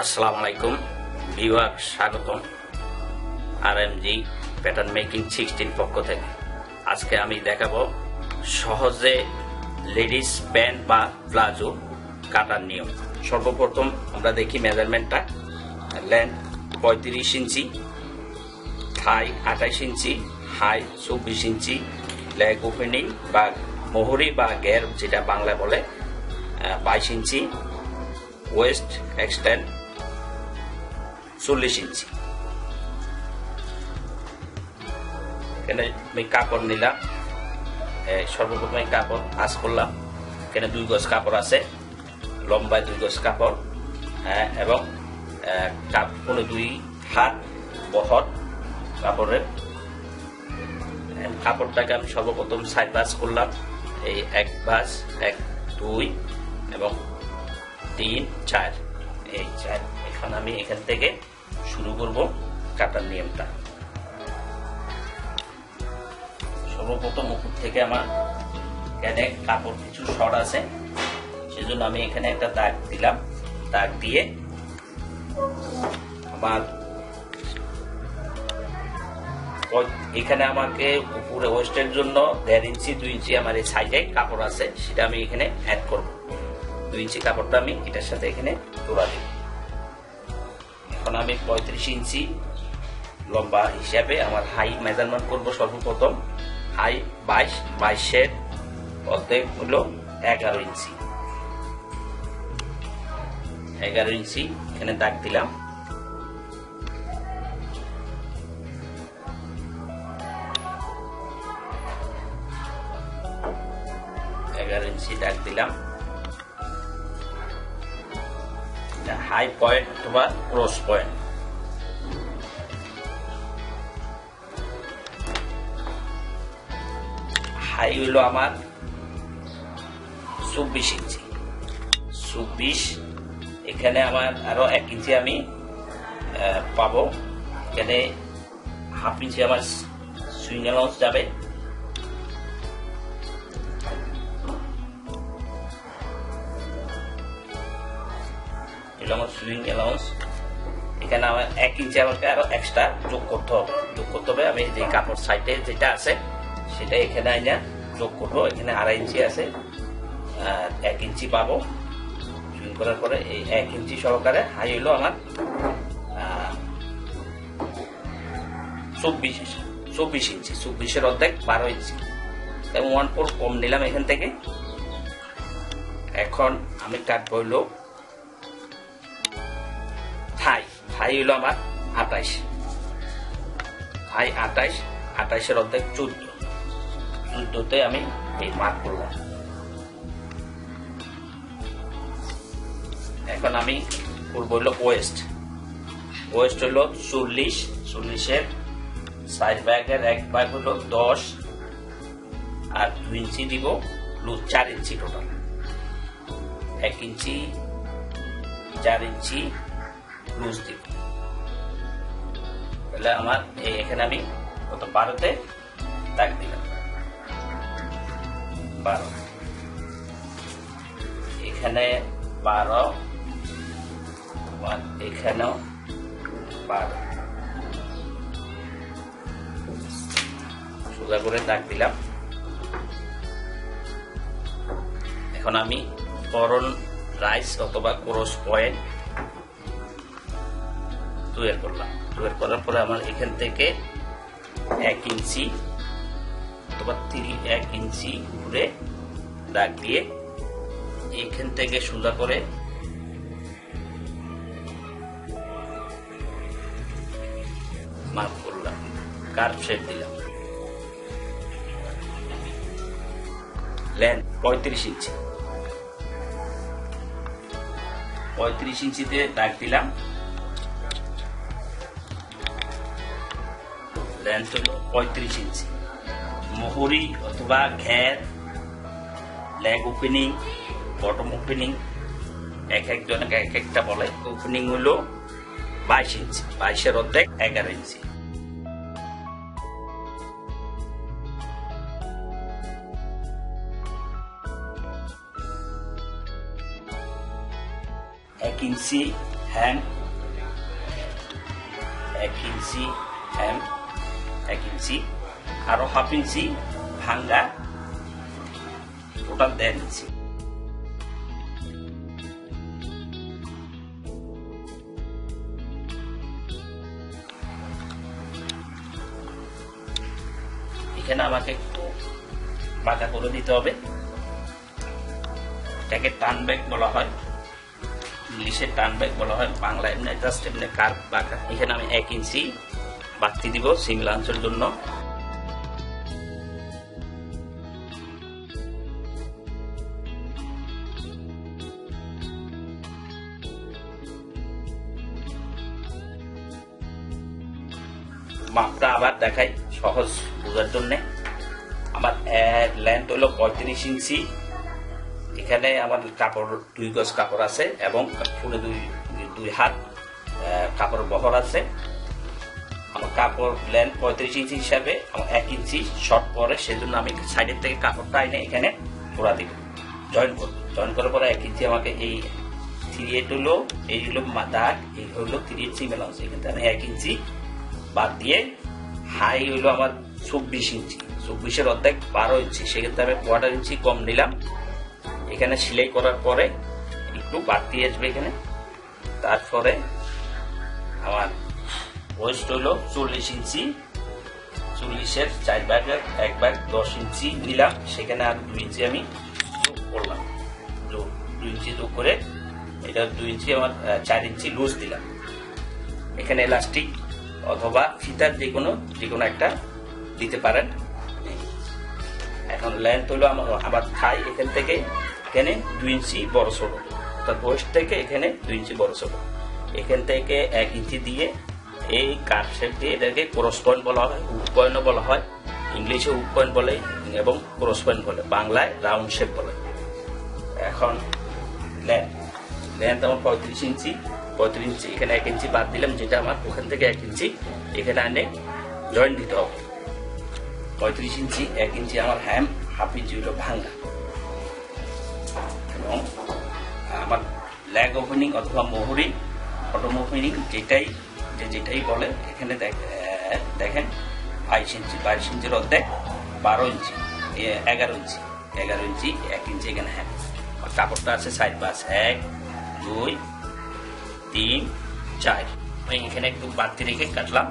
আসসালামু আলাইকুম ভিউয়ার, স্বাগতম আরএমজি প্যাটার্ন মেকিং 16 পক্ষ থেকে। আজকে আমি দেখাবো সহজে লেডিস প্যান্ট বা প্লাজো কাটার নিয়ম। সর্বপ্রথম আমরা দেখি মেজারমেন্টটা। লেন্থ 35 ইঞ্চি, থাই 28 ইঞ্চি, হাই 24 ইঞ্চি, লেগ ওপেনিং বা মোহরি বা গের যেটা বাংলা বলে 22 ইঞ্চি, ওয়েস্ট এক্সটেন্ড 40 ইঞ্চি। এখানে আমি কাপড় নিলাম, সর্বপ্রথম কাপড় আঁচ করলাম। এখানে 2 গজ কাপড় আছে, লম্বায় 2 গজ কাপড় এবং 2 হাত বহর কাপড়ের। কাপড়টাকে আমি সর্বপ্রথম সাইড ভাঁজ করলাম, এই 1 ভাঁজ, 1, 2 এবং 3, 4, এই 4। এখন আমি এখান থেকে শুরু করব কাটার নিয়মটা। সর্বপ্রথম উপর থেকে আমার এখানে কাপড় কিছু শর্ট আছে, সেজন্য আমি এখানে একটা দাগ দিলাম। দাগ দিয়ে আমার এখানে আমাকে উপরে ওয়েস্টের জন্য 1.5 ইঞ্চি 2 ইঞ্চি আমার এই সাইডে কাপড় আছে, সেটা আমি এখানে অ্যাড করব। 2 ইঞ্চি কাপড়টা আমি এটার সাথে এখানে জোড়া দিব। এখন আমি 35 ইঞ্চি লম্বা হিসাবে আমার হাই মেজারমেন্ট করব। সর্বপ্রথম হাই 22 অর্ধেক হলো 11 ইঞ্চি। 11 ইঞ্চি এখানে দাগ দিলাম। দাগ দিলাম। হাই পয়েন্ট অথবা ক্রস পয়েন্ট। হাই হইল আমার 24 ইঞ্চি। 24 এখানে আমার আরো 1 ইঞ্চি আমি পাবো। এখানে হাফ ইঞ্চি আমার সুইং অ্যালাউন্স যাবে। আমার সুইং অ্যালাউন্স এখানে আমার 1 ইঞ্চি আমাকে আরো এক্সট্রা যোগ করতে হবে। আমি যে কাপড় সাইডে যেটা আছে সেটা এখানে আইনা যোগ করবো। এখানে 2.5 ইঞ্চি আছে, 1 ইঞ্চি পাবো। সুইং করার পরে এই 1 ইঞ্চি সহকারে হাই হইলো আমার 24 ইঞ্চি। 24-এর অর্ধেক 12 ইঞ্চি, 1/4 কম নিলাম এখান থেকে। এখন আমি কাটবো হইলো থাই হইল আমার 28। থাই 28-এর অর্ধেক 14তে আমি এই মার্ক করলাম। এখন আমি করবো হইল ওয়েস্ট হইল 40-এর সাইড ব্যাগের 1 ভাগ হইল 10 আর 2 ইঞ্চি দিব, 4 ইঞ্চি টোটাল। 1 ইঞ্চি 4 ইঞ্চি লুজ দিব। তাহলে আমার এখানে আমি কত 12তে দাগ দিলাম। 12 এখানে 12, এখানেও 12 সোজা করে দাগ দিলাম। এখন আমি করন রাইস অথবা ক্রস পয়েন্ট তৈরি করলাম। তৈরি করার পরে আমার এখান থেকে 1 ইঞ্চি অথবা 1 ইঞ্চি ঘুরে দাগ দিয়ে এখান থেকে সোজা করে মার্ক করলাম, কার্ভ শেপ দিলাম। লেন্থ 35 ইঞ্চি। 35 ইঞ্চিতে দাগ দিলাম। লেন্থ হলো 35 ইঞ্চি। মোহরি অথবা ঘের, লেগ ওপেনিং, বটম ওপেনিং এক একজনকে এক একটা বলে। ওপেনিং হলো 22 ইঞ্চি। 22-এর অর্ধেক 11 ইঞ্চি। এক ইঞ্চি হ্যাম 1 ইঞ্চি, হ্যাম 1 ইঞ্চি, আরো হাফ ইঞ্চি ভাঙ্গা, টোটাল 1.5 ইঞ্চি। এখানে আমাকে একটু বাঁকা করে দিতে হবে। এটাকে টার্ন ব্যাক বলা হয়, ইংলিশে টার্ন ব্যাক বলা হয়, বাংলায় এমনি জাস্ট এমনি কার্ভ বাঁকা। এখানে আমি 1 ইঞ্চি বাড়তি দিব সিম লাঞ্চের জন্য। মাপটা আবার দেখাই সহজ বোঝার জন্য। আমার লেন্থ হলো 35 ইঞ্চি। এখানে আমার কাপড় 2 গজ কাপড় আছে এবং পুরো 2 হাত কাপড় বহর আছে। আমার কাপড় লেন্থ 35 ইঞ্চি হিসাবে আমার 1 ইঞ্চি শর্ট পরে, সেজন্য আমি সাইডের থেকে কাপড়টা এনে এখানে পোড়া দিব, জয়েন করব। জয়েন করার পরে 1 ইঞ্চি আমাকে এই 3/8 হলো, এই হলো দাগ, এই হলো 3/8 সিম এলাউন্স। এখানে আমি 1 ইঞ্চি বাদ দিয়ে হাই হইলো আমার 24 ইঞ্চি, 24-এর অর্ধেক 12 ইঞ্চি, সেক্ষেত্রে আমি 1/4 ইঞ্চি কম নিলাম। এখানে সেলাই করার পরে একটু বাড়তি আসবে এখানে। তারপরে আমার ওয়েস্ট হইলো 40 ইঞ্চি, 40-এর 4 ভাগের 1 ভাগ 10 ইঞ্চি নিলাম। সেখানে আর 2 ইঞ্চি আমি যোগ করলাম, 2 ইঞ্চি যোগ করে এটা 2 ইঞ্চি আমার 4 ইঞ্চি লুজ দিলাম। এখানে এলাস্টিক অথবা ফিতার যে কোনো একটা দিতে পারেন। এখন লেন্থ হলো আমার থাই এখান থেকে এখানে 2 ইঞ্চি বড় ছোট, অর্থাৎ ওয়েস্ট থেকে এখানে 2 ইঞ্চি বড় ছোট। এখান থেকে 1 ইঞ্চি দিয়ে এই কার্ভ শেপ দিয়ে এটাকে ক্রস পয়েন্ট বলা হয়, হুক পয়েন্টও বলা হয়। ইংলিশে হুক পয়েন্ট বলে এবং ক্রস পয়েন্ট বলে, বাংলায় রাউন্ড শেপ বলে। এখন লেন্থ আমার 35 ইঞ্চি, 35 ইঞ্চি এখানে 1 ইঞ্চি বাদ দিলাম, যেটা আমার ওখান থেকে 1 ইঞ্চি এখানে আনে জয়েন্ট দিতে হবে। 35 ইঞ্চি, 1 ইঞ্চি আমার হ্যাম, হাফ ইঞ্চি হলো ভাঙ্গা। এবং আমার লেগ ওপেনিং অথবা মোহরি, অটো ওপেনিং যেটাই বলে, এখানে দেখেন 22 ইঞ্চি, 22 ইঞ্চির অর্ধেক 12 ইঞ্চি, 11 ইঞ্চি, 11 ইঞ্চি 1 ইঞ্চি এখানে হ্যাম। কাপড়টা আছে সাইড পাস 1 2 3 4, এখানে একটু বাড়তি রেখে কাটলাম।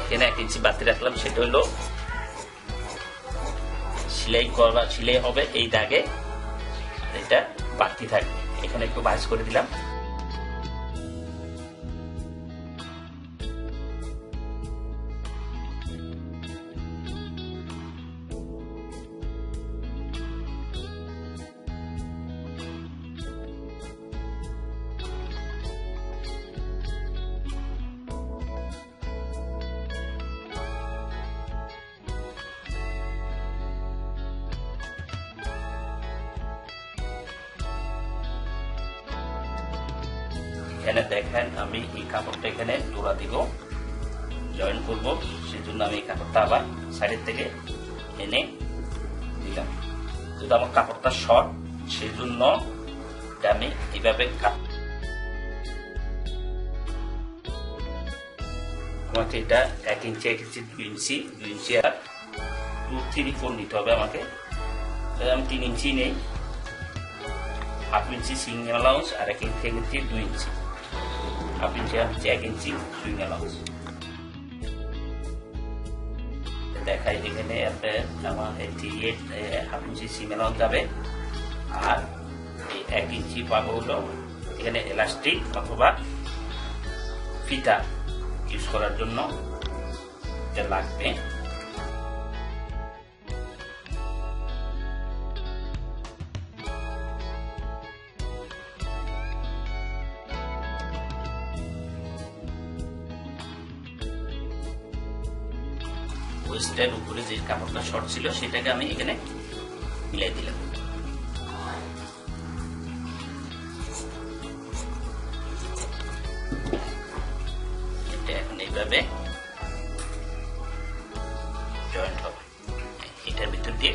এখানে 1 ইঞ্চি বাড়তি রাখলাম, সেটা হলো সেলাই হবে এই দাগে, এটা বাড়তি থাকবে। এখানে একটু ভাঁজ করে দিলাম। এখানে দেখেন আমি এই কাপড়টা এখানে জোড়া দিব, জয়েন করব, সেজন্য আমি এই কাপড়টা আবার সাইডের থেকে এনে দিলাম। যেহেতু আমার কাপড়টা শর্ট, সেজন্য আমি এইভাবে আমাকে এটা 1 ইঞ্চি 1 ইঞ্চি 2 ইঞ্চি 2 ইঞ্চি আর 2 3 4 নিতে হবে আমাকে। আমি 3 ইঞ্চি নেই, হাফ ইঞ্চি সিং অ্যালাউন্স আর 1 ইঞ্চি 2 ইঞ্চি, হাফ ইঞ্চি 1 ইঞ্চি সুইং অ্যালাউন্স দেখাই। এখানে আমার 38 হাফ ইঞ্চি সিং অ্যালাউন্স যাবে, আর 1 ইঞ্চি পাবো হলো এখানে এলাস্টিক অথবা ফিতা ইউজ করার জন্য এটা লাগবে। ওয়েস্টের উপরে যে কাপড়টা শর্ট ছিল সেটাকে আমি এখানে মিলাই দিলাম। এটা এখন এইভাবে জয়েন্ট হবে, এটার ভিতর দিয়ে